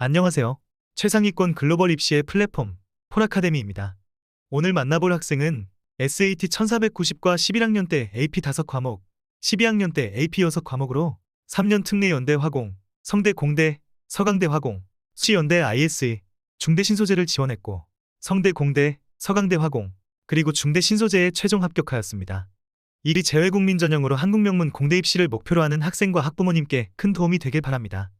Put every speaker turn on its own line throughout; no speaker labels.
안녕하세요. 최상위권 글로벌 입시의 플랫폼 폴아카데미입니다. 오늘 만나볼 학생은 SAT 1490과 11학년 때 AP 5과목, 12학년 때 AP 6과목으로 3년 특례 연대 화공, 성대 공대, 서강대 화공, 수연대 ISE, 중대 신소재를 지원했고 성대 공대, 서강대 화공, 그리고 중대 신소재에 최종 합격하였습니다. 이리 재외국민 전형으로 한국 명문 공대 입시를 목표로 하는 학생과 학부모님께 큰 도움이 되길 바랍니다.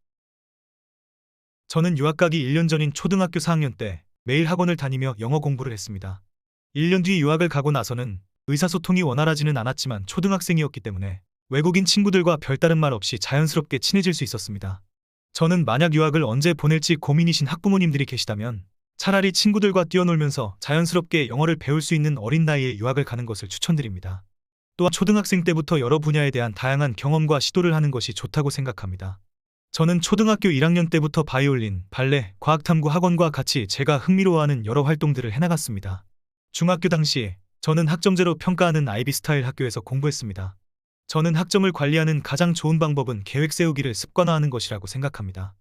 저는 유학 가기 1년 전인 초등학교 4학년 때 매일 학원을 다니며 영어 공부를 했습니다. 1년 뒤 유학을 가고 나서는 의사소통이 원활하지는 않았지만 초등학생이었기 때문에 외국인 친구들과 별다른 말 없이 자연스럽게 친해질 수 있었습니다. 저는 만약 유학을 언제 보낼지 고민이신 학부모님들이 계시다면 차라리 친구들과 뛰어놀면서 자연스럽게 영어를 배울 수 있는 어린 나이에 유학을 가는 것을 추천드립니다. 또한 초등학생 때부터 여러 분야에 대한 다양한 경험과 시도를 하는 것이 좋다고 생각합니다. 저는 초등학교 1학년 때부터 바이올린, 발레, 과학탐구 학원과 같이 제가 흥미로워하는 여러 활동들을 해나갔습니다. 중학교 당시 저는 학점제로 평가하는 IB 스타일 학교에서 공부했습니다. 저는 학점을 관리하는 가장 좋은 방법은 계획 세우기를 습관화하는 것이라고 생각합니다.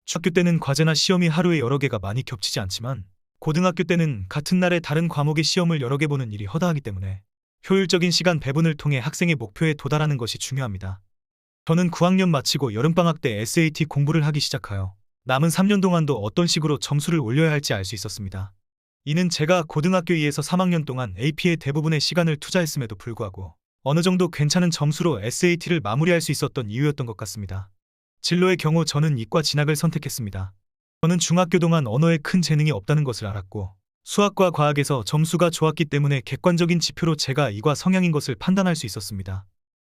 중학교 때는 과제나 시험이 하루에 여러 개가 많이 겹치지 않지만 고등학교 때는 같은 날에 다른 과목의 시험을 여러 개 보는 일이 허다하기 때문에 효율적인 시간 배분을 통해 학생의 목표에 도달하는 것이 중요합니다. 저는 9학년 마치고 여름방학 때 SAT 공부를 하기 시작하여 남은 3년 동안도 어떤 식으로 점수를 올려야 할지 알 수 있었습니다. 이는 제가 고등학교 2에서 3학년 동안 AP에 대부분의 시간을 투자했음에도 불구하고 어느 정도 괜찮은 점수로 SAT를 마무리할 수 있었던 이유였던 것 같습니다. 진로의 경우 저는 이과 진학을 선택했습니다. 저는 중학교 동안 언어에 큰 재능이 없다는 것을 알았고 수학과 과학에서 점수가 좋았기 때문에 객관적인 지표로 제가 이과 성향인 것을 판단할 수 있었습니다.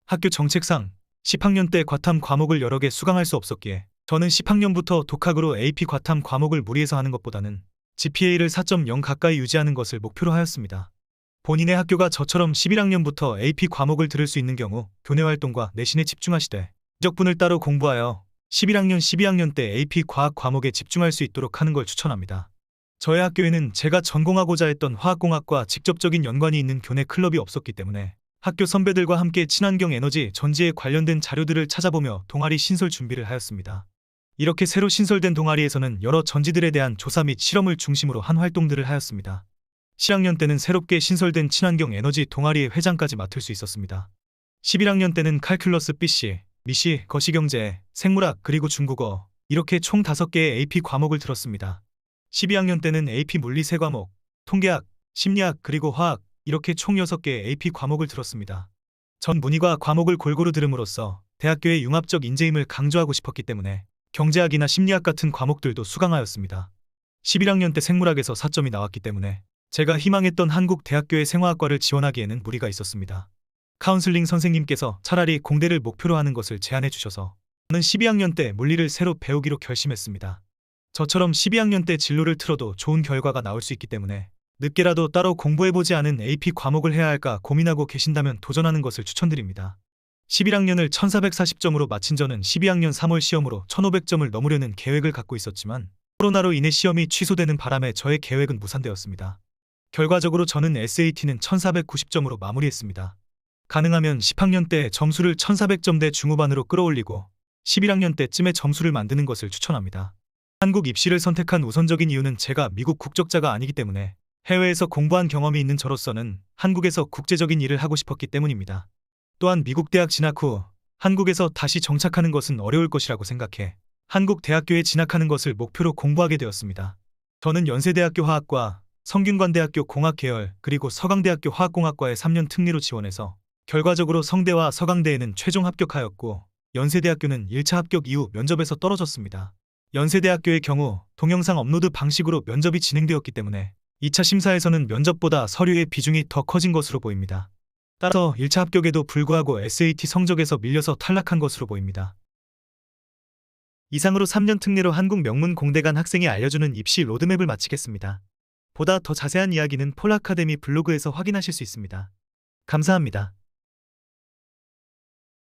학교 정책상 10학년 때 과탐 과목을 여러 개 수강할 수 없었기에 저는 10학년부터 독학으로 AP 과탐 과목을 무리해서 하는 것보다는 GPA를 4.0 가까이 유지하는 것을 목표로 하였습니다. 본인의 학교가 저처럼 11학년부터 AP 과목을 들을 수 있는 경우 교내활동과 내신에 집중하시되 지적분을 따로 공부하여 11학년, 12학년 때 AP 과학 과목에 집중할 수 있도록 하는 걸 추천합니다. 저의 학교에는 제가 전공하고자 했던 화학공학과 직접적인 연관이 있는 교내 클럽이 없었기 때문에 학교 선배들과 함께 친환경 에너지 전지에 관련된 자료들을 찾아보며 동아리 신설 준비를 하였습니다. 이렇게 새로 신설된 동아리에서는 여러 전지들에 대한 조사 및 실험을 중심으로 한 활동들을 하였습니다. 7학년 때는 새롭게 신설된 친환경 에너지 동아리의 회장까지 맡을 수 있었습니다. 11학년 때는 칼큘러스 BC, 미시, 거시경제, 생물학 그리고 중국어 이렇게 총 5개의 AP 과목을 들었습니다. 12학년 때는 AP 물리 3과목, 통계학, 심리학 그리고 화학 이렇게 총 6개의 AP 과목을 들었습니다. 전 문이과 과목을 골고루 들음으로써 대학교의 융합적 인재임을 강조하고 싶었기 때문에 경제학이나 심리학 같은 과목들도 수강하였습니다. 11학년 때 생물학에서 4점이 나왔기 때문에 제가 희망했던 한국 대학교의 생화학과를 지원하기에는 무리가 있었습니다. 카운슬링 선생님께서 차라리 공대를 목표로 하는 것을 제안해 주셔서 저는 12학년 때 물리를 새로 배우기로 결심했습니다. 저처럼 12학년 때 진로를 틀어도 좋은 결과가 나올 수 있기 때문에 늦게라도 따로 공부해보지 않은 AP 과목을 해야 할까 고민하고 계신다면 도전하는 것을 추천드립니다. 11학년을 1440점으로 마친 저는 12학년 3월 시험으로 1500점을 넘으려는 계획을 갖고 있었지만 코로나로 인해 시험이 취소되는 바람에 저의 계획은 무산되었습니다. 결과적으로 저는 SAT는 1490점으로 마무리했습니다. 가능하면 10학년 때 점수를 1400점대 중후반으로 끌어올리고 11학년 때쯤에 점수를 만드는 것을 추천합니다. 한국 입시를 선택한 우선적인 이유는 제가 미국 국적자가 아니기 때문에 해외에서 공부한 경험이 있는 저로서는 한국에서 국제적인 일을 하고 싶었기 때문입니다. 또한 미국 대학 진학 후 한국에서 다시 정착하는 것은 어려울 것이라고 생각해 한국 대학교에 진학하는 것을 목표로 공부하게 되었습니다. 저는 연세대학교 화학과, 성균관대학교 공학계열, 그리고 서강대학교 화학공학과에 3년 특례로 지원해서 결과적으로 성대와 서강대에는 최종 합격하였고 연세대학교는 1차 합격 이후 면접에서 떨어졌습니다. 연세대학교의 경우 동영상 업로드 방식으로 면접이 진행되었기 때문에 2차 심사에서는 면접보다 서류의 비중이 더 커진 것으로 보입니다. 따라서 1차 합격에도 불구하고 SAT 성적에서 밀려서 탈락한 것으로 보입니다. 이상으로 3년 특례로 한국 명문 공대 간 학생이 알려주는 입시 로드맵을 마치겠습니다. 보다 더 자세한 이야기는 폴아카데미 블로그에서 확인하실 수 있습니다. 감사합니다.